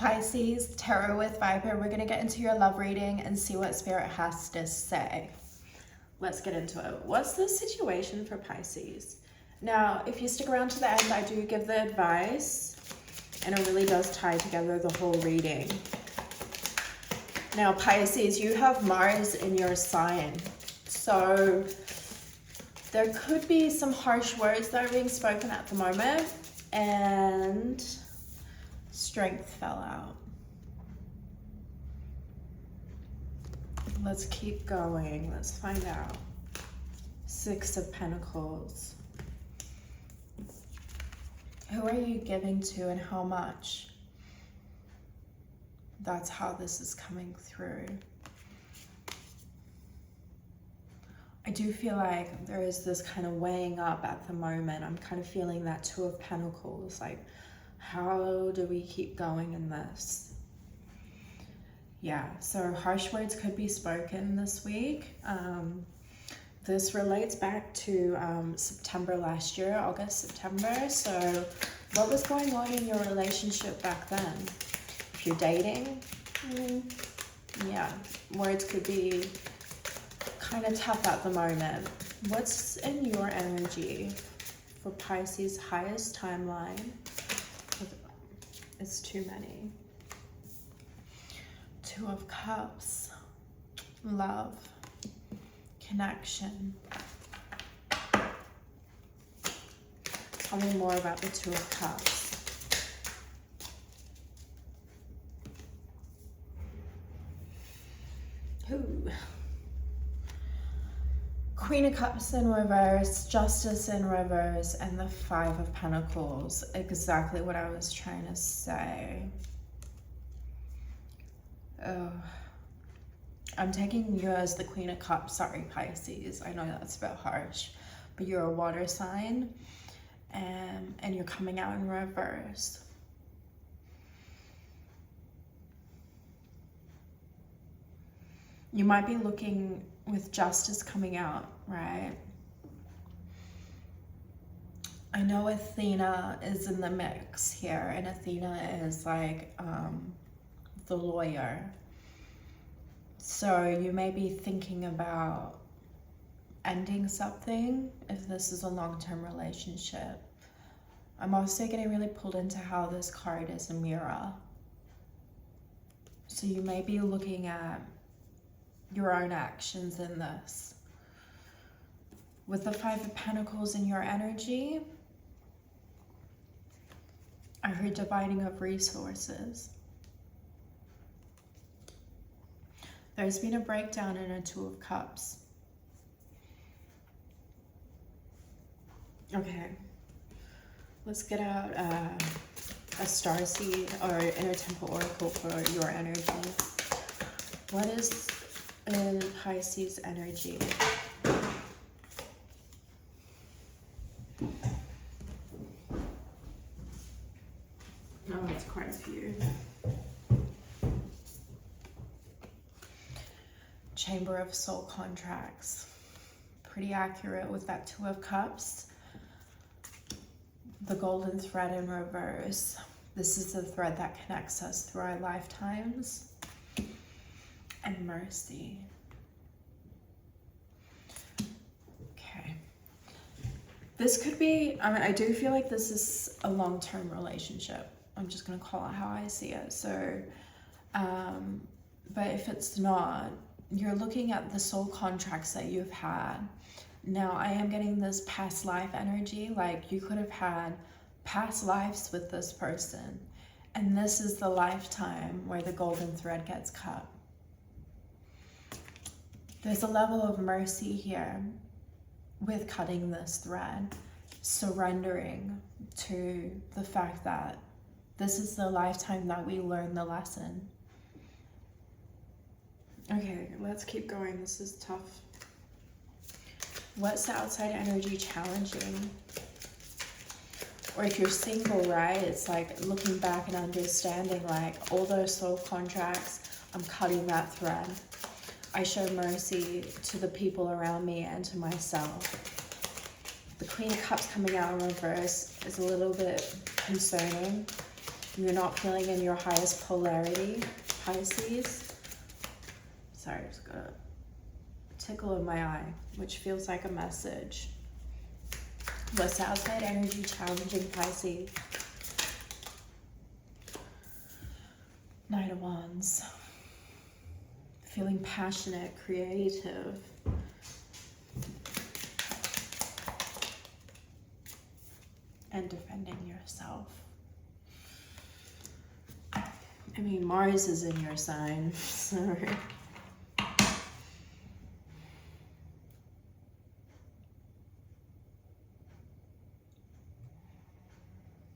Pisces, Tarot with Viper. We're going to get into your love reading and see what Spirit has to say. Let's get into it. What's the situation for Pisces? Now, if you stick around to the end, I do give the advice, and it really does tie together the whole reading. Now, Pisces, you have Mars in your sign. So there could be some harsh words that are being spoken at the moment, and Strength fell out. Let's keep going. Let's find out. Six of Pentacles. Who are you giving to and how much? That's how this is coming through. I do feel like there is this kind of weighing up at the moment. I'm kind of feeling that Two of Pentacles, like, how do we keep going in this? Yeah, so harsh words could be spoken this week. This relates back to September last year, August, September. So what was going on in your relationship back then? If you're dating, yeah, words could be kind of tough at the moment. What's in your energy for Pisces' highest timeline? It's too many. Two of Cups, love, connection. Tell me more about the Two of Cups. Ooh. Queen of Cups in reverse, Justice in reverse, and the Five of Pentacles. Exactly what I was trying to say. Oh. I'm taking you as the Queen of Cups. Sorry, Pisces. I know that's a bit harsh, but you're a water sign, and you're coming out in reverse. You might be looking with Justice coming out, right? I know Athena is in the mix here, and Athena is like the lawyer. So you may be thinking about ending something if this is a long-term relationship. I'm also getting really pulled into how this card is a mirror. So you may be looking at your own actions in this. With the Five of Pentacles in your energy, I heard dividing of resources. There's been a breakdown in a Two of Cups. Okay, let's get out a starseed or inner temple oracle for your energy. What is in Pisces energy? Oh, it's quite a few. Chamber of Soul Contracts. Pretty accurate with that Two of Cups. The golden thread in reverse. This is the thread that connects us through our lifetimes. And mercy. Okay. This could be, I mean, I do feel like this is a long-term relationship. I'm just going to call it how I see it. So, but if it's not, you're looking at the soul contracts that you've had. Now, I am getting this past life energy, like you could have had past lives with this person, and this is the lifetime where the golden thread gets cut. There's a level of mercy here with cutting this thread, surrendering to the fact that this is the lifetime that we learn the lesson. Okay, let's keep going. This is tough. What's the outside energy challenging? Or if you're single, right, it's like looking back and understanding, like, all those soul contracts, I'm cutting that thread. I show mercy to the people around me and to myself. The Queen of Cups coming out in reverse is a little bit concerning. You're not feeling in your highest polarity, Pisces. Sorry, I just got a tickle in my eye, which feels like a message. What's outside energy challenging Pisces? Knight of Wands. Feeling passionate, creative. And defending yourself. I mean, Mars is in your sign, so...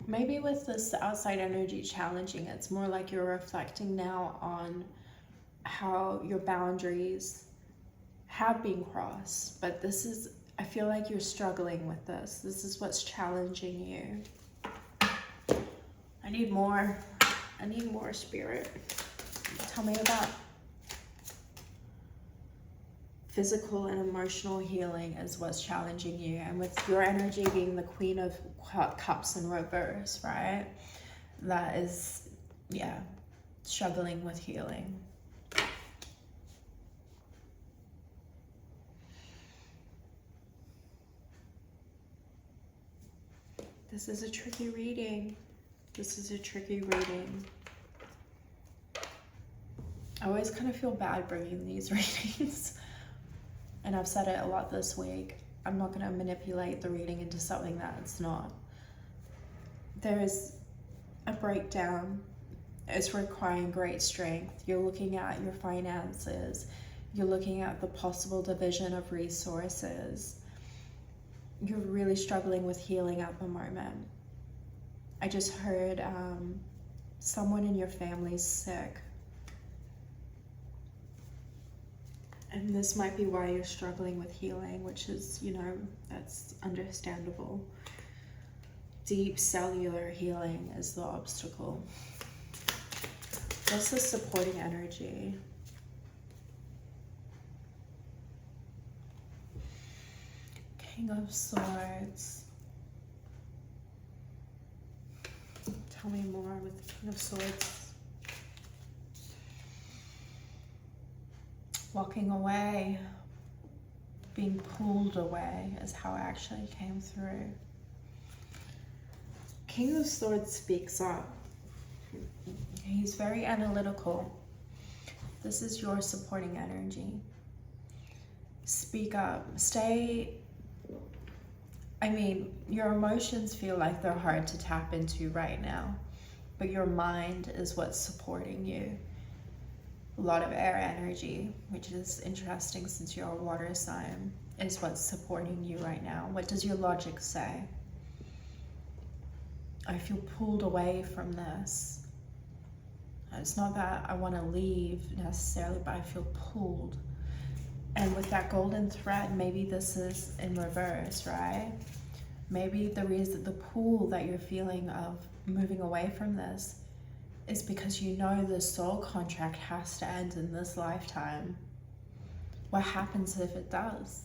Maybe with this outside energy challenging, it's more like you're reflecting now on how your boundaries have been crossed. But this is, I feel like you're struggling with this. This is what's challenging you. I need more, Spirit. Tell me about physical and emotional healing is what's challenging you. And with your energy being the Queen of Cups in reverse, right? That is, yeah, struggling with healing. This is a tricky reading. This is a tricky reading. I always kind of feel bad bringing these readings. And I've said it a lot this week. I'm not going to manipulate the reading into something that it's not. There is a breakdown. It's requiring great strength. You're looking at your finances. You're looking at the possible division of resources. You're really struggling with healing at the moment. I just heard someone in your family's sick. And this might be why you're struggling with healing, which is, you know, that's understandable. Deep cellular healing is the obstacle. What's the supporting energy? King of Swords. Tell me more with the King of Swords. Walking away, being pulled away is how it actually came through. King of Swords speaks up. He's very analytical. This is your supporting energy. Speak up. Stay. I mean, your emotions feel like they're hard to tap into right now, but your mind is what's supporting you. A lot of air energy, which is interesting since you're a water sign, is what's supporting you right now. What does your logic say? I feel pulled away from this. It's not that I want to leave necessarily, but I feel pulled. And with that golden thread, maybe this is in reverse, right? Maybe the reason, the pull that you're feeling of moving away from this is because you know the soul contract has to end in this lifetime. What happens if it does?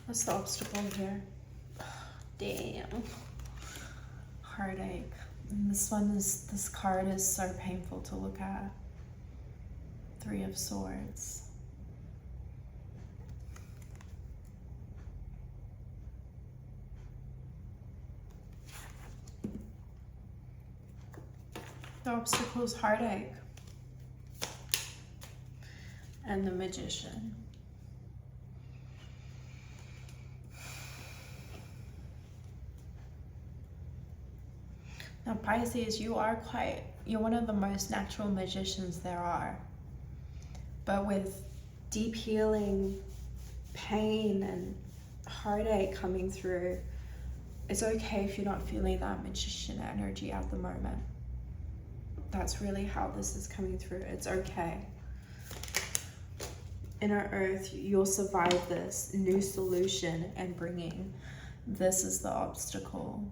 What's the obstacle here? Damn. Heartache. And this card is so painful to look at. Three of Swords. The obstacle is heartache. And the Magician. Now Pisces, you're one of the most natural magicians there are. But with deep healing, pain and heartache coming through, it's okay if you're not feeling that magician energy at the moment. That's really how this is coming through. It's okay. Inner Earth, you'll survive this new solution and bringing. This is the obstacle.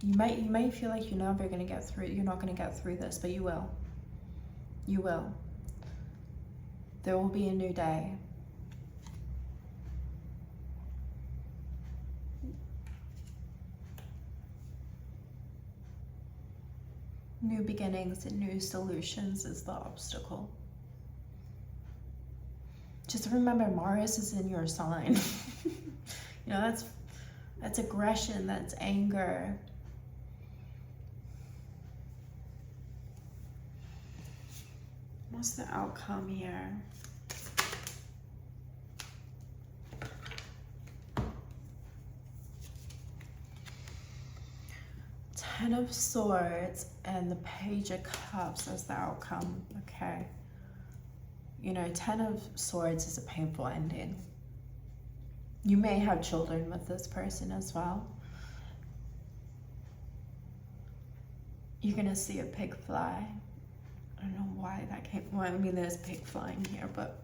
You may feel like you're never going to get through. You're not going to get through this, but you will. You will. There will be a new day. New beginnings and new solutions is the obstacle. Just remember, Mars is in your sign. You know, that's aggression, that's anger. What's the outcome here? Ten of Swords and the Page of Cups as the outcome. Okay. You know, Ten of Swords is a painful ending. You may have children with this person as well. You're gonna see a pig fly. I don't know why that came. Well, I mean, there's pig flying here, but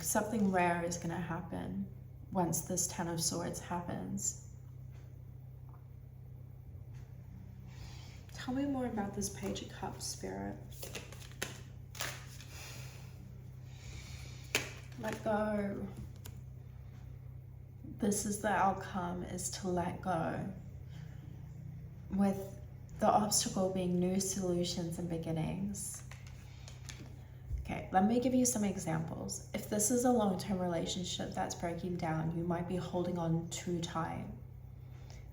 something rare is gonna happen once this Ten of Swords happens. Tell me more about this Page of Cups, Spirit. Let go. This is the outcome, is to let go. With the obstacle being new solutions and beginnings. Okay, let me give you some examples. If this is a long-term relationship that's breaking down, you might be holding on too tight.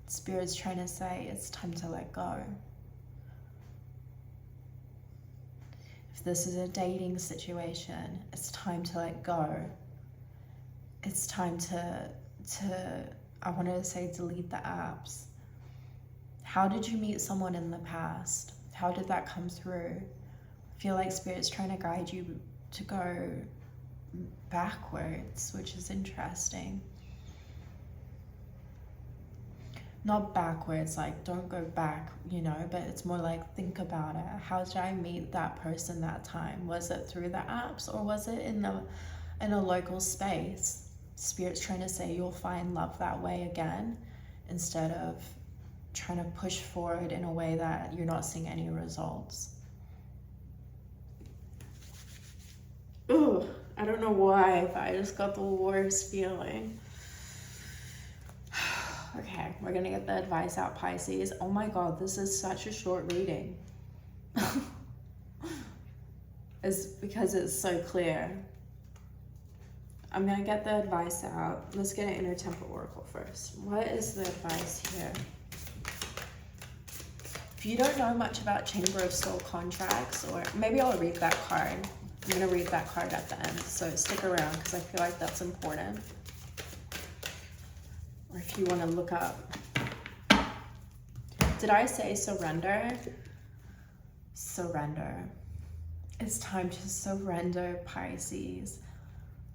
Spirit's trying to say it's time to let go. If this is a dating situation, it's time to let go. It's time to I wanted to say delete the apps. How did you meet someone in the past? How did that come through? I feel like Spirit's trying to guide you to go backwards, which is interesting. Not backwards, like don't go back, you know, but it's more like think about it. How did I meet that person that time? Was it through the apps or was it in a local space? Spirit's trying to say you'll find love that way again, instead of trying to push forward in a way that you're not seeing any results. Ooh, I don't know why, but I just got the worst feeling. Okay, we're gonna get the advice out, Pisces. Oh my God, this is such a short reading. It's because it's so clear. I'm gonna get the advice out. Let's get an inner temple oracle first. What is the advice here? If you don't know much about Chamber of Soul contracts, or maybe I'll read that card. I'm gonna read that card at the end, so stick around because I feel like that's important. Or if you want to look up. Did I say surrender? Surrender. It's time to surrender, Pisces,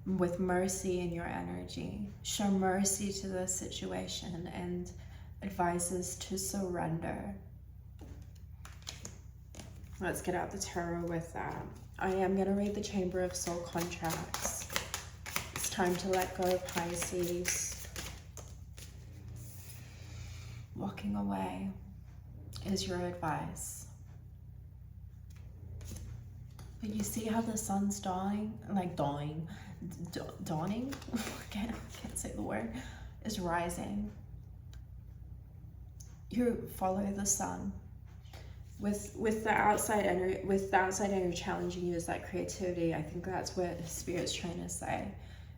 with mercy in your energy. Show mercy to the situation and advises to surrender. Let's get out the tarot with that. I am going to read the Chamber of Soul contracts. It's time to let go, Pisces. Walking away is your advice. But you see how the sun's dawning? Dawning? I can't say the word. Is rising. You follow the sun. With the outside energy challenging you is that creativity. I think that's what Spirit's trying to say,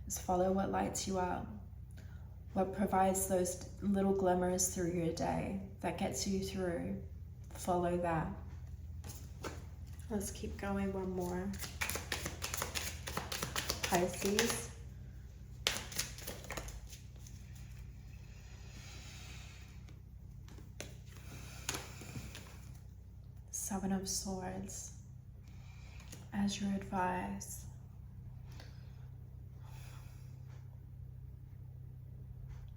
is follow what lights you up, what provides those little glimmers through your day that gets you through. Follow that. Let's keep going. One more. Pisces. Seven of Swords as your advice.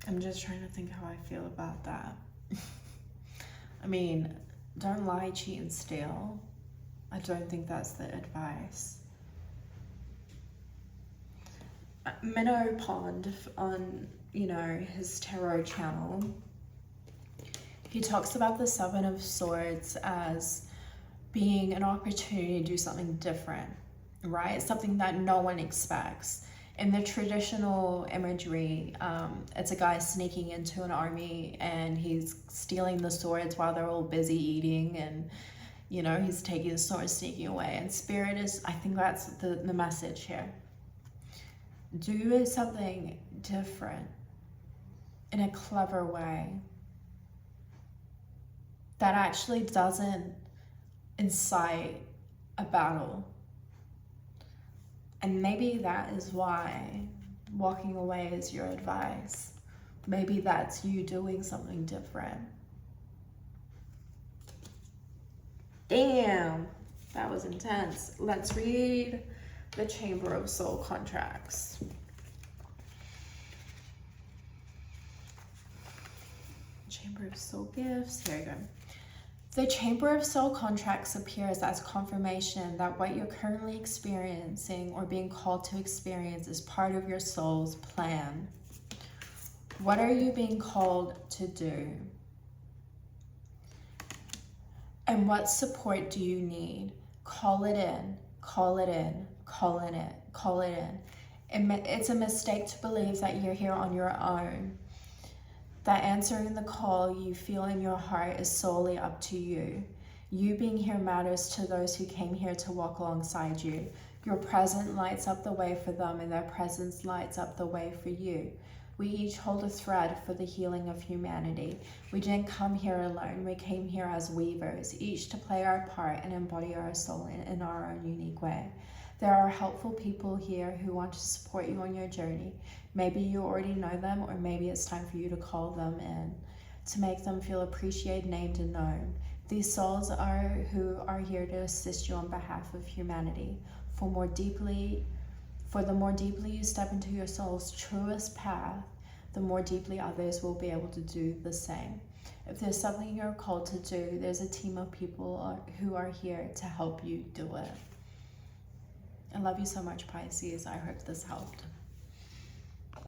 I'm just trying to think how I feel about that. I mean, don't lie, cheat, and steal. I don't think that's the advice. Minnow Pond on, his tarot channel, he talks about the Seven of Swords as being an opportunity to do something different, right? Something that no one expects. In the traditional imagery, it's a guy sneaking into an army and he's stealing the swords while they're all busy eating, and you know, he's taking the sword, sneaking away. And spirit is, I think that's the message here. Do something different in a clever way that actually doesn't incite a battle. And maybe that is why walking away is your advice. Maybe that's you doing something different. Damn, that was intense. Let's read the Chamber of Soul Contracts. Chamber of Soul Gifts, here we go. The Chamber of Soul Contracts appears as confirmation that what you're currently experiencing or being called to experience is part of your soul's plan. What are you being called to do? And what support do you need? Call it in, call it in, call it in, call it in. It's a mistake to believe that you're here on your own. That answering the call you feel in your heart is solely up to you. You being here matters to those who came here to walk alongside you. Your presence lights up the way for them, and their presence lights up the way for you. We each hold a thread for the healing of humanity. We didn't come here alone. We came here as weavers, each to play our part and embody our soul in our own unique way. There are helpful people here who want to support you on your journey. Maybe you already know them, or maybe it's time for you to call them in, to make them feel appreciated, named, and known. These souls are here to assist you on behalf of humanity. For the more deeply you step into your soul's truest path, the more deeply others will be able to do the same. If there's something you're called to do, there's a team of people who are here to help you do it. I love you so much, Pisces. I hope this helped.